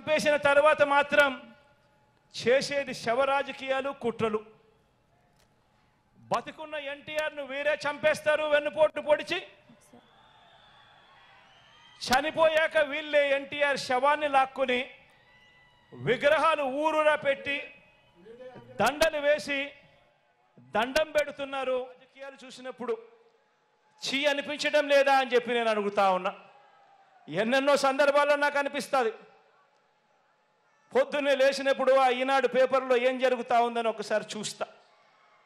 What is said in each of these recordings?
చంపేసిన తర్వాత మాత్రం చేసేది శవ రాజకీయాలు, కుట్రలు. బతికున్న ఎన్టీఆర్ను వీరే చంపేస్తారు వెన్నుపోటు పొడిచి. చనిపోయాక వీళ్ళే ఎన్టీఆర్ శవాన్ని లాక్కుని విగ్రహాలు ఊరూరా పెట్టి దండలు వేసి దండం పెడుతున్నారు. రాజకీయాలు చూసినప్పుడు చీ అనిపించడం లేదా అని చెప్పి నేను అడుగుతా ఉన్నా. ఎన్నెన్నో సందర్భాల్లో నాకు అనిపిస్తుంది. పొద్దున్నే లేచినప్పుడు ఆ ఈనాడు పేపర్లో ఏం జరుగుతూ ఉందని ఒకసారి చూస్తా.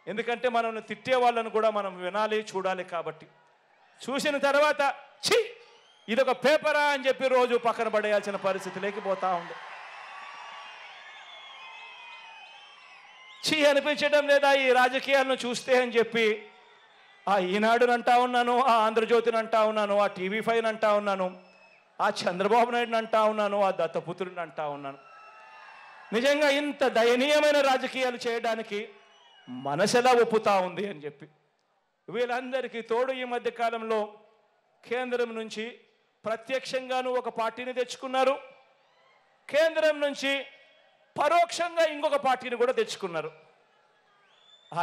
ఎందుకంటే మనల్ని తిట్టే వాళ్ళను కూడా మనం వినాలి, చూడాలి. కాబట్టి చూసిన తర్వాత ఛీ ఇదొక పేపరా అని చెప్పి రోజు పక్కన పడేయాల్సిన పరిస్థితి లేకపోతా ఉంది. చీ అనిపించడం లేదా ఈ రాజకీయాలను చూస్తే అని చెప్పి ఆ ఈనాడుని అంటా ఉన్నాను, ఆ ఆంధ్రజ్యోతిని అంటా ఉన్నాను, ఆ TV5 అంటా ఉన్నాను, ఆ చంద్రబాబు నాయుడుని అంటా ఉన్నాను, ఆ దత్తపుత్రుడిని అంటా ఉన్నాను. నిజంగా ఇంత దయనీయమైన రాజకీయాలు చేయడానికి మనసెలా ఒప్పుతా ఉంది అని చెప్పి. వీళ్ళందరికీ తోడు ఈ మధ్య కాలంలో కేంద్రం నుంచి ప్రత్యక్షంగాను ఒక పార్టీని తెచ్చుకున్నారు, కేంద్రం నుంచి పరోక్షంగా ఇంకొక పార్టీని కూడా తెచ్చుకున్నారు.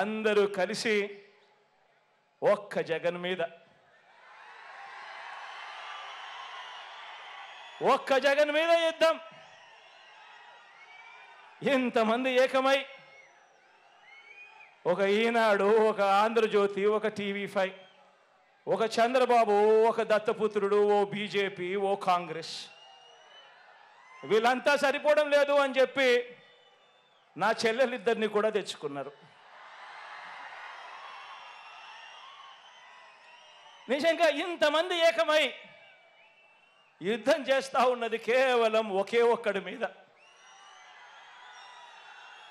అందరూ కలిసి ఒక్క జగన్ మీద, ఒక్క జగన్ మీద యుద్ధం. ఇంతమంది ఏకమై ఒక ఈనాడు, ఒక ఆంధ్రజ్యోతి, ఒక TV5, ఒక చంద్రబాబు, ఒక దత్తపుత్రుడు, ఓ బీజేపీ, ఓ కాంగ్రెస్, వీళ్ళంతా సరిపోవడం లేదు అని చెప్పి నా చెల్లెలిద్దరిని కూడా తెచ్చుకున్నారు. నిజంగా ఇంతమంది ఏకమై యుద్ధం చేస్తూ ఉన్నది కేవలం ఒకే ఒక్కడి మీద.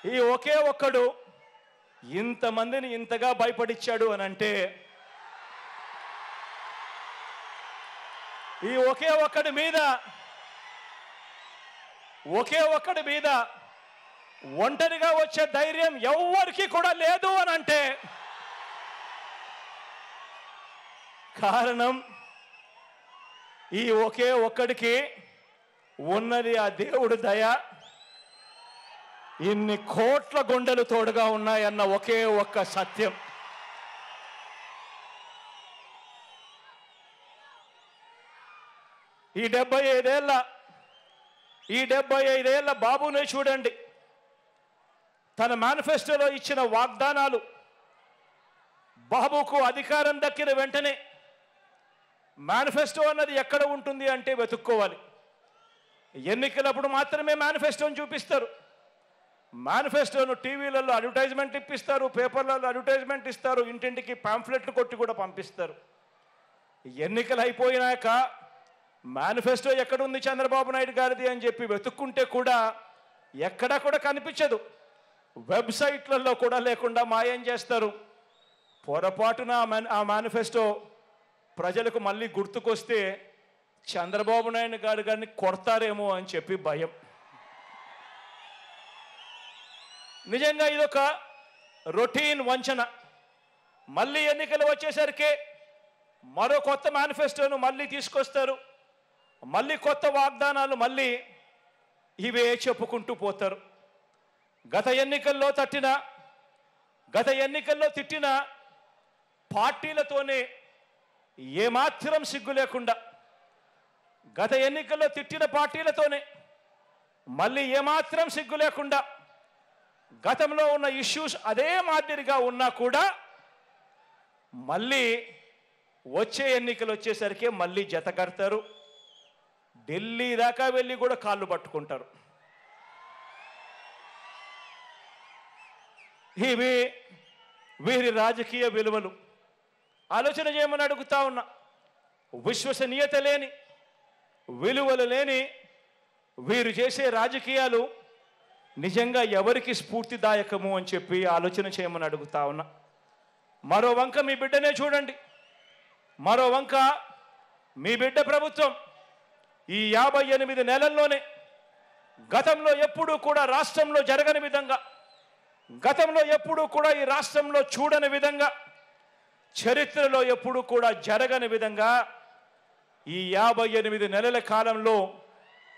ఈ ఒకే ఒక్కడు ఇంతమందిని ఇంతగా భయపడిచ్చాడు అని అంటే ఈ ఒకే ఒక్కడి మీద ఒంటరిగా వచ్చే ధైర్యం ఎవ్వరికి కూడా లేదు అని అంటే కారణం ఈ ఒకే ఒక్కడికి ఉన్నది ఆ దేవుడు దయ. ఇన్ని కోట్ల గుండెలు తోడుగా ఉన్నాయన్న ఒకే ఒక్క సత్యం. ఈ 75 ఏళ్ల బాబునే చూడండి. తన మేనిఫెస్టోలో ఇచ్చిన వాగ్దానాలు, బాబుకు అధికారం దక్కిన వెంటనే మేనిఫెస్టో అన్నది ఎక్కడ ఉంటుంది అంటే వెతుక్కోవాలి. ఎన్నికలప్పుడు మాత్రమే మేనిఫెస్టోని చూపిస్తారు. మేనిఫెస్టోను టీవీలలో అడ్వర్టైజ్మెంట్ ఇప్పిస్తారు, పేపర్లలో అడ్వర్టైజ్మెంట్ ఇస్తారు, ఇంటింటికి పాంఫ్లెట్లు కొట్టి కూడా పంపిస్తారు. ఎన్నికలు అయిపోయినాక మేనిఫెస్టో ఎక్కడుంది చంద్రబాబు నాయుడు గారిది అని చెప్పి వెతుక్కుంటే కూడా ఎక్కడా కూడా కనిపించదు. వెబ్సైట్లలో కూడా లేకుండా మాయం చేస్తారు. పొరపాటున ఆ మేనిఫెస్టో ప్రజలకు మళ్ళీ గుర్తుకొస్తే చంద్రబాబు నాయుడు గారిని కొడతారేమో అని చెప్పి భయం. నిజంగా ఇదొక రొటీన్ వంచన. మళ్ళీ ఎన్నికలు వచ్చేసరికి మరో కొత్త మేనిఫెస్టోను మళ్ళీ తీసుకొస్తారు, మళ్ళీ కొత్త వాగ్దానాలు మళ్ళీ ఇవే చెప్పుకుంటూ పోతారు. గత ఎన్నికల్లో తిట్టిన పార్టీలతోనే ఏమాత్రం సిగ్గు లేకుండా, గత ఎన్నికల్లో తిట్టిన పార్టీలతోనే మళ్ళీ ఏమాత్రం సిగ్గు లేకుండా, గతంలో ఉన్న ఇష్యూస్ అదే మాదిరిగా ఉన్నా కూడా మళ్ళీ వచ్చే ఎన్నికలు వచ్చేసరికి మళ్ళీ జత కడతారు. ఢిల్లీ దాకా వెళ్ళి కూడా కాళ్ళు పట్టుకుంటారు. ఇవి వీరి రాజకీయ విలువలు. ఆలోచన చేయమని అడుగుతా ఉన్నా. విశ్వసనీయత లేని, విలువలు లేని వీరు చేసే రాజకీయాలు నిజంగా ఎవరికి స్ఫూర్తిదాయకము అని చెప్పి ఆలోచన చేయమని అడుగుతా ఉన్నా. మరో వంక మీ బిడ్డనే చూడండి. మరో వంక మీ బిడ్డ ప్రభుత్వం ఈ 58 నెలల్లోనే గతంలో ఎప్పుడూ కూడా రాష్ట్రంలో జరగని విధంగా, గతంలో ఎప్పుడూ కూడా ఈ రాష్ట్రంలో చూడని విధంగా, చరిత్రలో ఎప్పుడూ కూడా జరగని విధంగా ఈ 58 నెలల కాలంలో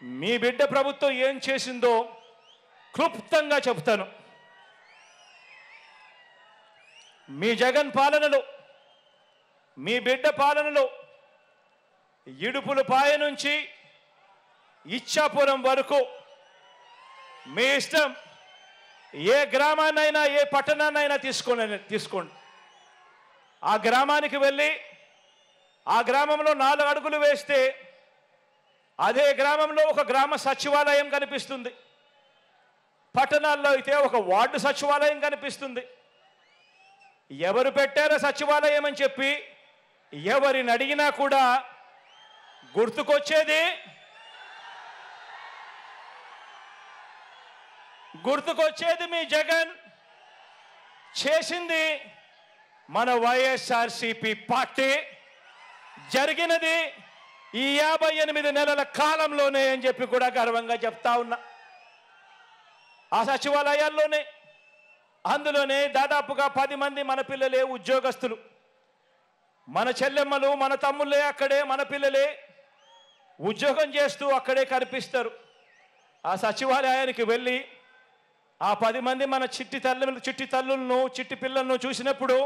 మీ బిడ్డ ప్రభుత్వం ఏం చేసిందో క్లుప్తంగా చెప్తాను. మీ జగన్ పాలనలో, మీ బిడ్డ పాలనలో ఇడుపులపాయ నుంచి ఇచ్చాపురం వరకు మీ ఇష్టం, ఏ గ్రామాన్నైనా ఏ పట్టణాన్నైనా తీసుకోండి. ఆ గ్రామానికి వెళ్ళి ఆ గ్రామంలో 4 అడుగులు వేస్తే అదే గ్రామంలో ఒక గ్రామ సచివాలయం కనిపిస్తుంది. పట్టణాల్లో అయితే ఒక వార్డు సచివాలయం కనిపిస్తుంది. ఎవరు పెట్టారో సచివాలయం అని చెప్పి ఎవరిని అడిగినా కూడా గుర్తుకొచ్చేది మీ జగన్ చేసింది మన వైఎస్ఆర్సీపీ పార్టీ, జరిగినది ఈ 58 నెలల కాలంలోనే అని చెప్పి కూడా గర్వంగా చెప్తా ఉన్నా. ఆ సచివాలయాల్లోనే, అందులోనే దాదాపుగా 10 మంది మన పిల్లలే ఉద్యోగస్తులు, మన చెల్లెమ్మలు మన తమ్ముళ్ళే అక్కడే, మన పిల్లలే ఉద్యోగం చేస్తూ అక్కడే కనిపిస్తారు. ఆ సచివాలయానికి వెళ్ళి ఆ 10 మంది మన చిట్టి తల్లులను చిట్టి పిల్లలను చూసినప్పుడు,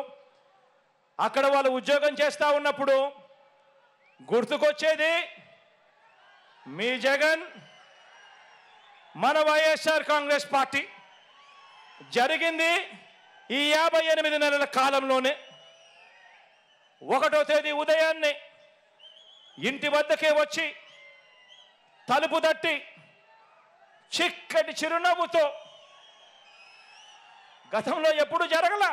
అక్కడ వాళ్ళు ఉద్యోగం చేస్తూ ఉన్నప్పుడు గుర్తుకొచ్చేది మీ జగన్, మన వైఎస్ఆర్ కాంగ్రెస్ పార్టీ. జరిగింది ఈ 58 నెలల కాలంలోనే. 1వ తేదీ ఉదయాన్నే ఇంటి వద్దకే వచ్చి తలుపు తట్టి చిక్కటి చిరునవ్వుతో, గతంలో ఎప్పుడు జరగల,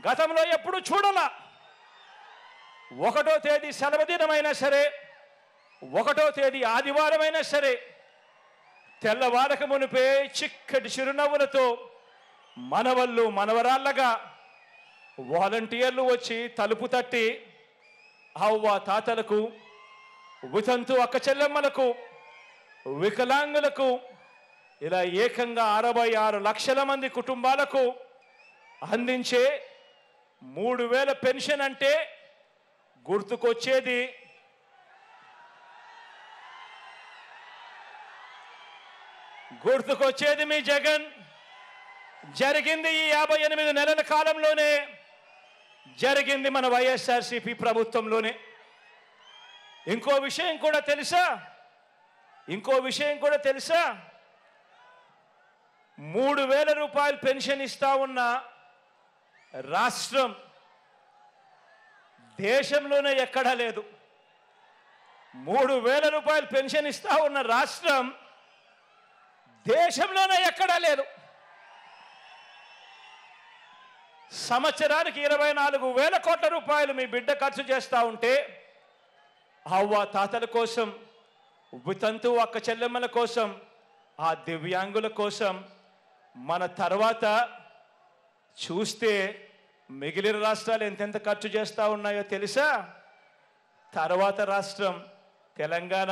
గతంలో ఎప్పుడు చూడలా, 1వ తేదీ సెలవు దినమైనా సరే, 1వ తేదీ ఆదివారమైనా సరే, తెల్లవారక మునిపే చిక్కటి చిరునవ్వులతో మనవళ్ళు మనవరాళ్ళగా వాలంటీర్లు వచ్చి తలుపు తట్టి అవ్వ తాతలకు, వితంతు అక్క చెల్లెమ్మలకు, వికలాంగులకు, ఇలా ఏకంగా 66 లక్షల మంది కుటుంబాలకు అందించే 3000 పెన్షన్ అంటే గుర్తుకొచ్చేది మీ జగన్. జరిగింది ఈ 58 నెలల కాలంలోనే, జరిగింది మన వైఎస్ఆర్సీపీ ప్రభుత్వంలోనే. ఇంకో విషయం కూడా తెలుసా, 3000 రూపాయలు పెన్షన్ ఇస్తా ఉన్న రాష్ట్రం దేశంలోనే ఎక్కడా లేదు. 3000 రూపాయలు పెన్షన్ ఇస్తా ఉన్న రాష్ట్రం దేశంలోనే ఎక్కడా లేదు. సంవత్సరానికి 24,000 కోట్ల రూపాయలు మీ బిడ్డ ఖర్చు చేస్తూ ఉంటే, అవ్వ తాతల కోసం, వితంతు అక్క చెల్లెమ్మల కోసం, ఆ దివ్యాంగుల కోసం, మన తర్వాత చూస్తే మిగిలిన రాష్ట్రాలు ఎంతెంత ఖర్చు చేస్తూ ఉన్నాయో తెలుసా? తర్వాత రాష్ట్రం తెలంగాణ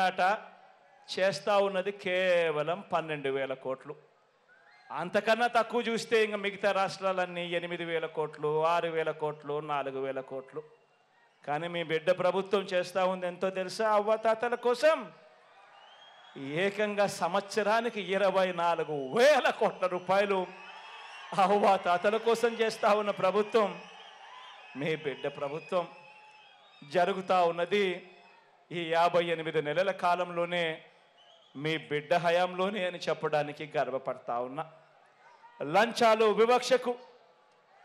చేస్తూ ఉన్నది కేవలం 12,000 కోట్లు. అంతకన్నా తక్కువ చూస్తే ఇంకా మిగతా రాష్ట్రాలన్నీ 8,000 కోట్లు, 6,000 కోట్లు, 4,000 కోట్లు. కానీ మీ బిడ్డ ప్రభుత్వం చేస్తూ ఉంది ఎంతో తెలుసా? అవ్వతాతల కోసం ఏకంగా సంవత్సరానికి 24,000 కోట్ల రూపాయలు అవ్వతాతల కోసం చేస్తూ ఉన్న ప్రభుత్వం మీ బిడ్డ ప్రభుత్వం. జరుగుతూ ఉన్నది ఈ 58 నెలల కాలంలోనే, మీ బిడ్డ హయాంలోనే అని చెప్పడానికి గర్వపడతా ఉన్నా. లంచాలు, వివక్షకు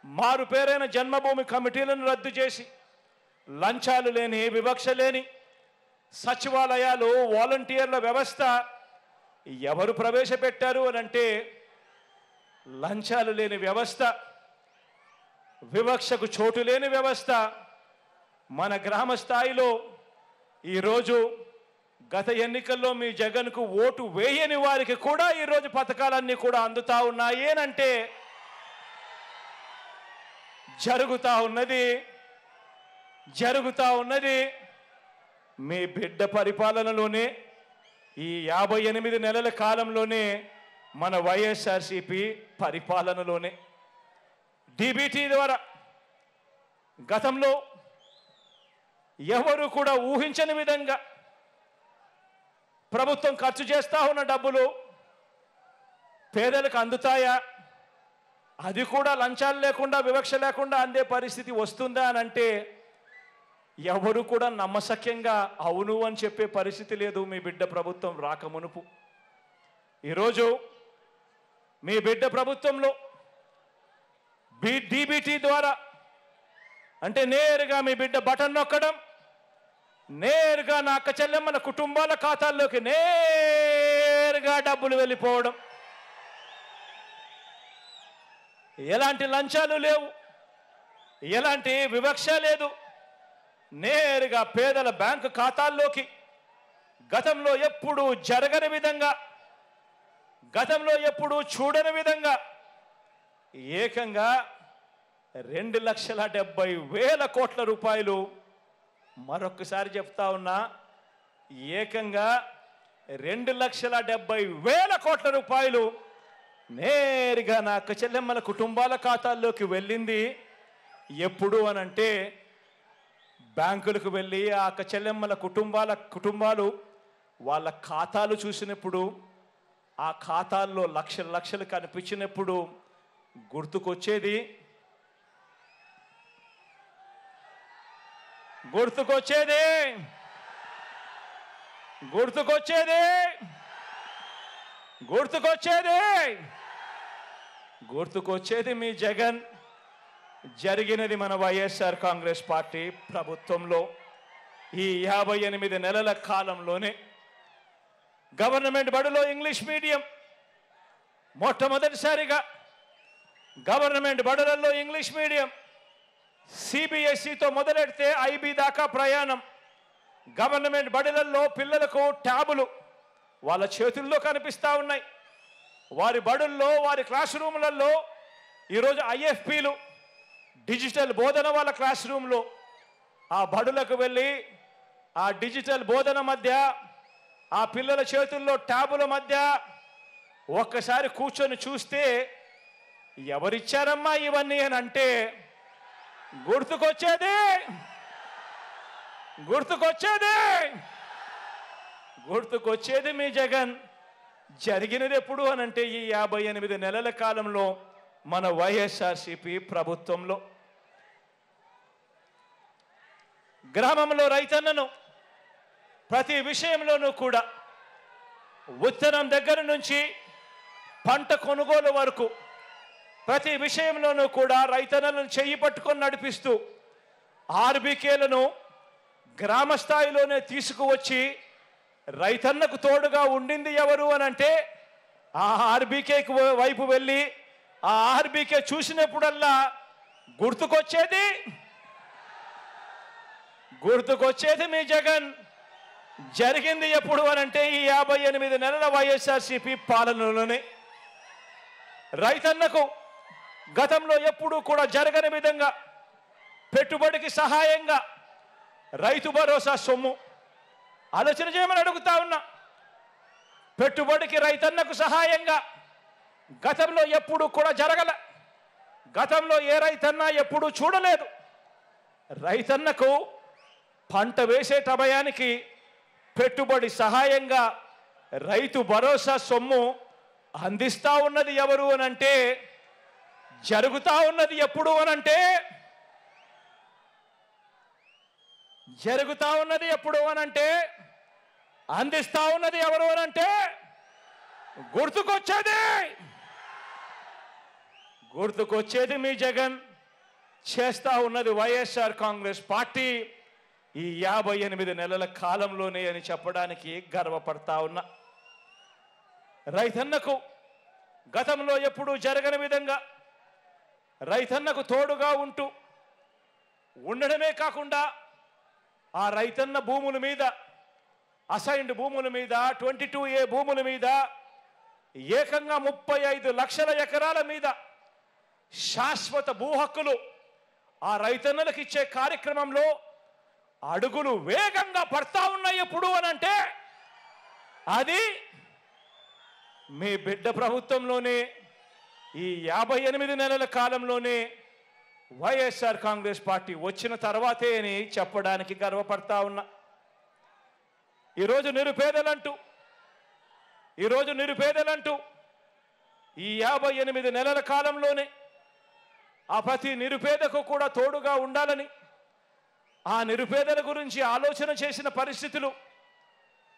మారు పేరైన జన్మభూమి కమిటీలను రద్దు చేసి, లంచాలు లేని, వివక్ష లేని సచివాలయాలు, వాలంటీర్ల వ్యవస్థ ఎవరు ప్రవేశపెట్టారు అని అంటే, లంచాలు లేని వ్యవస్థ, వివక్షకు చోటు లేని వ్యవస్థ మన గ్రామ స్థాయిలో ఈరోజు గత ఎన్నికల్లో మీ జగన్కు ఓటు వేయని వారికి కూడా ఈరోజు పథకాలన్నీ కూడా అందుతా ఉన్నాయి అంటే జరుగుతా ఉన్నది మీ బిడ్డ పరిపాలనలోనే. ఈ 58 నెలల కాలంలోనే, మన వైఎస్ఆర్సీపీ పరిపాలనలోనే. డీబీటీ ద్వారా గతంలో ఎవరు కూడా ఊహించని విధంగా ప్రభుత్వం ఖర్చు చేస్తా ఉన్న డబ్బులు పేదలకు అందుతాయా? అది కూడా లంచాలు లేకుండా వివక్ష లేకుండా అందే పరిస్థితి వస్తుందా అని అంటే ఎవరు కూడా నమ్మశక్యంగా అవును అని చెప్పే పరిస్థితి లేదు మీ బిడ్డ ప్రభుత్వం రాకమునుపు. ఈరోజు మీ బిడ్డ ప్రభుత్వంలో డీబీటీ ద్వారా అంటే నేరుగా మీ బిడ్డ బటన్ నొక్కడం, నేరుగా నా అక్క చెల్లెమ్మల కుటుంబాల ఖాతాల్లోకి నేరుగా డబ్బులు వెళ్ళిపోవడం, ఎలాంటి లంచాలు లేవు, ఎలాంటి వివక్ష లేదు, నేరుగా పేదల బ్యాంకు ఖాతాల్లోకి గతంలో ఎప్పుడూ జరగని విధంగా, గతంలో ఎప్పుడూ చూడని విధంగా ఏకంగా 2,70,000 కోట్ల రూపాయలు, మరొకసారి చెప్తా ఉన్నా, ఏకంగా 2,70,000 కోట్ల రూపాయలు నేరుగా నా అక్క చెల్లెమ్మల కుటుంబాల ఖాతాల్లోకి వెళ్ళింది. ఎప్పుడు అనంటే బ్యాంకులకు వెళ్ళి ఆ అక్క చెల్లెమ్మల కుటుంబాలు వాళ్ళ ఖాతాలు చూసినప్పుడు, ఆ ఖాతాల్లో లక్షలు లక్షలు కనిపించినప్పుడు గుర్తుకొచ్చేది మీ జగన్. జరిగినది మన వైఎస్ఆర్ కాంగ్రెస్ పార్టీ ప్రభుత్వంలో ఈ 58 నెలల కాలంలోనే గవర్నమెంట్ బడిలో ఇంగ్లీష్ మీడియం మొట్టమొదటిసారిగా గవర్నమెంట్ బడులలో ఇంగ్లీష్ మీడియం సిబిఎస్ఈతో మొదలెడితే ఐబీ దాకా ప్రయాణం. గవర్నమెంట్ బడులలో పిల్లలకు ట్యాబులు వాళ్ళ చేతుల్లో కనిపిస్తూ ఉన్నాయి. వారి బడుల్లో, వారి క్లాస్ రూములలో ఈరోజు ఐఎఫ్పీలు, డిజిటల్ బోధన వాళ్ళ క్లాస్ రూమ్లో. ఆ బడులకు వెళ్ళి ఆ డిజిటల్ బోధన మధ్య, ఆ పిల్లల చేతుల్లో ట్యాబుల మధ్య ఒక్కసారి కూర్చొని చూస్తే ఎవరిచ్చారమ్మా ఇవన్నీ అని అంటే గుర్తుకొచ్చేది మీ జగన్. జరిగినది ఎప్పుడు అనంటే ఈ 58 నెలల కాలంలో మన వైఎస్ఆర్సీపీ ప్రభుత్వంలో. గ్రామంలో రైతన్నను ప్రతి విషయంలోనూ కూడా విత్తనం దగ్గర నుంచి పంట కొనుగోలు వరకు ప్రతి విషయంలోనూ కూడా రైతన్నలను చెయ్యి పట్టుకొని నడిపిస్తూ ఆర్బీకేలను గ్రామ స్థాయిలోనే తీసుకువచ్చి రైతన్నకు తోడుగా ఉండింది ఎవరు అనంటే ఆ ఆర్బీకేకి వైపు వెళ్ళి ఆ ఆర్బీకే చూసినప్పుడల్లా గుర్తుకొచ్చేది మీ జగన్. జరిగింది ఎప్పుడు అనంటే ఈ 58 నెలల వైఎస్ఆర్సీపీ పాలనలోనే. రైతన్నకు గతంలో ఎప్పుడూ కూడా జరగని విధంగా పెట్టుబడికి సహాయంగా రైతు భరోసా సొమ్ము ఆలోచన చేయమని అడుగుతా ఉన్నా. పెట్టుబడికి రైతన్నకు సహాయంగా గతంలో ఎప్పుడూ కూడా జరగల, గతంలో ఏ రైతన్నా ఎప్పుడూ చూడలేదు. రైతన్నకు పంట వేసే సమయానికి పెట్టుబడి సహాయంగా రైతు భరోసా సొమ్ము అందిస్తా ఉన్నది ఎవరు అనంటే, జరుగుతా ఉన్నది ఎప్పుడు అనంటే అందిస్తా ఉన్నది ఎవరు అనంటే గుర్తుకొచ్చేది మీ జగన్. చేస్తా ఉన్నది వైఎస్ఆర్ కాంగ్రెస్ పార్టీ ఈ 58 నెలల కాలంలోనే అని చెప్పడానికి గర్వపడతా ఉన్నా. రైతన్నకు గతంలో ఎప్పుడూ జరగని విధంగా రైతన్నకు తోడుగా ఉండడమే కాకుండా ఆ రైతన్న భూముల మీద, అసైన్డ్ భూముల మీద, 22A భూముల మీద ఏకంగా 35 లక్షల ఎకరాల మీద శాశ్వత భూ హక్కులు ఆ రైతన్నలకు ఇచ్చే కార్యక్రమంలో అడుగులు వేగంగా పడతా ఉన్నాయి. ఎప్పుడు అనంటే అది మీ బిడ్డ ప్రభుత్వంలోనే, ఈ 58 నెలల కాలంలోనే వైఎస్ఆర్ కాంగ్రెస్ పార్టీ వచ్చిన తర్వాతే అని చెప్పడానికి గర్వపడతా ఉన్నా. ఈరోజు నిరుపేదలంటూ ఈరోజు నిరుపేదలంటూ ఈ 58 నెలల కాలంలోనే ఆ ప్రతి నిరుపేదకు కూడా తోడుగా ఉండాలని, ఆ నిరుపేదల గురించి ఆలోచన చేసిన పరిస్థితులు,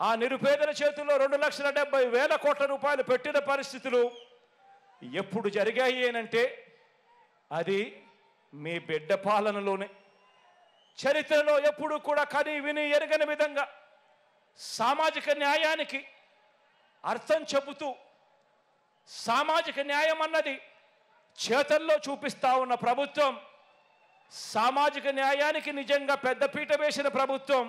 ఆ నిరుపేదల చేతుల్లో 2,70,000 కోట్ల రూపాయలు పెట్టిన పరిస్థితులు ఎప్పుడు జరిగాయి అనంటే అది మీ బిడ్డ పాలనలోనే. చరిత్రలో ఎప్పుడు కూడా కని విని ఎరగని విధంగా సామాజిక న్యాయానికి అర్థం చెబుతూ సామాజిక న్యాయం అన్నది చేతల్లో చూపిస్తా ఉన్న ప్రభుత్వం, సామాజిక న్యాయానికి నిజంగా పెద్దపీట వేసిన ప్రభుత్వం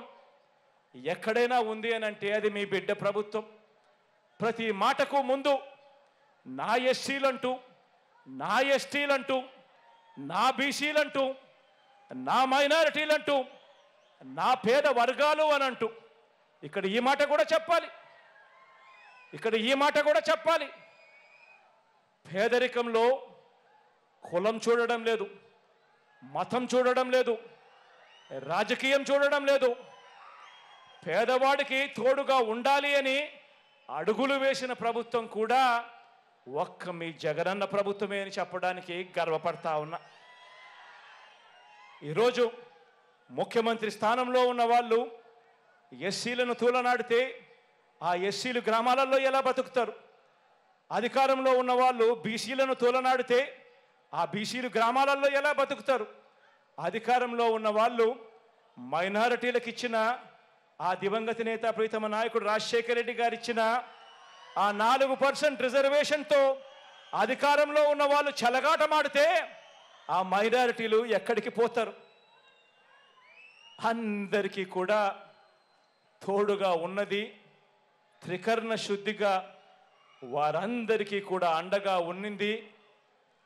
ఎక్కడైనా ఉంది అనంటే అది మీ బిడ్డ ప్రభుత్వం. ప్రతి మాటకు ముందు నా ఎస్సీలంటూ, నా ఎస్టీలంటూ, నా బీసీలంటూ, నా మైనారిటీలంటూ, నా పేద వర్గాలు అనంటూ ఇక్కడ ఈ మాట కూడా చెప్పాలి, ఇక్కడ ఈ మాట కూడా చెప్పాలి. పేదరికంలో కులం చూడడం లేదు, మతం చూడడం లేదు, రాజకీయం చూడడం లేదు. పేదవాడికి తోడుగా ఉండాలి అని అడుగులు వేసిన ప్రభుత్వం కూడా ఒక్క మీ జగనన్న ప్రభుత్వమే అని చెప్పడానికి గర్వపడతా ఉన్నా. ఈరోజు ముఖ్యమంత్రి స్థానంలో ఉన్న వాళ్ళు ఎస్సీలను తూలనాడితే ఆ ఎస్సీలు గ్రామాలలో ఎలా బతుకుతారు? అధికారంలో ఉన్న వాళ్ళు బీసీలను తూలనాడితే ఆ బీసీలు గ్రామాలలో ఎలా బతుకుతారు? అధికారంలో ఉన్న వాళ్ళు మైనారిటీలకు ఇచ్చిన ఆ దివంగత నేత ప్రీతమ నాయకుడు రాజశేఖర రెడ్డి గారు ఇచ్చిన ఆ 4% రిజర్వేషన్తో అధికారంలో ఉన్న వాళ్ళు చెలగాటమాడితే ఆ మైనారిటీలు ఎక్కడికి పోతారు? అందరికీ కూడా తోడుగా ఉన్నది త్రికరణ శుద్ధిగా వారందరికీ కూడా అండగా ఉన్నింది.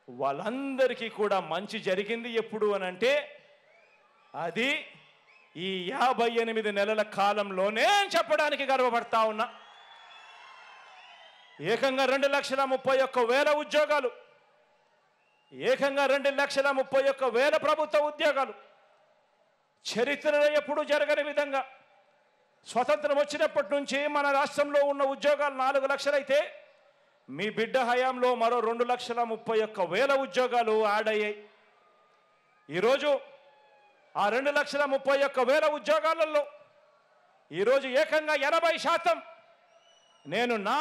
వాళ్ళందరికీ కూడా మంచి జరిగింది ఎప్పుడు అనంటే అది ఈ 58 నెలల కాలంలోనే చెప్పడానికి గర్వపడతా ఉన్నా. ఏకంగా 2,31,000 ఉద్యోగాలు, ఏకంగా 2,31,000 ప్రభుత్వ ఉద్యోగాలు, చరిత్రలో ఎప్పుడు జరగని విధంగా స్వతంత్రం వచ్చినప్పటి నుంచి మన రాష్ట్రంలో ఉన్న ఉద్యోగాలు 4 లక్షలు అయితే మీ బిడ్డ హయాంలో మరో 2,31,000 ఉద్యోగాలు యాడ్ అయ్యాయి. ఈరోజు ఆ 2,31,000 ఉద్యోగాలలో ఈరోజు ఏకంగా 80% నేను నా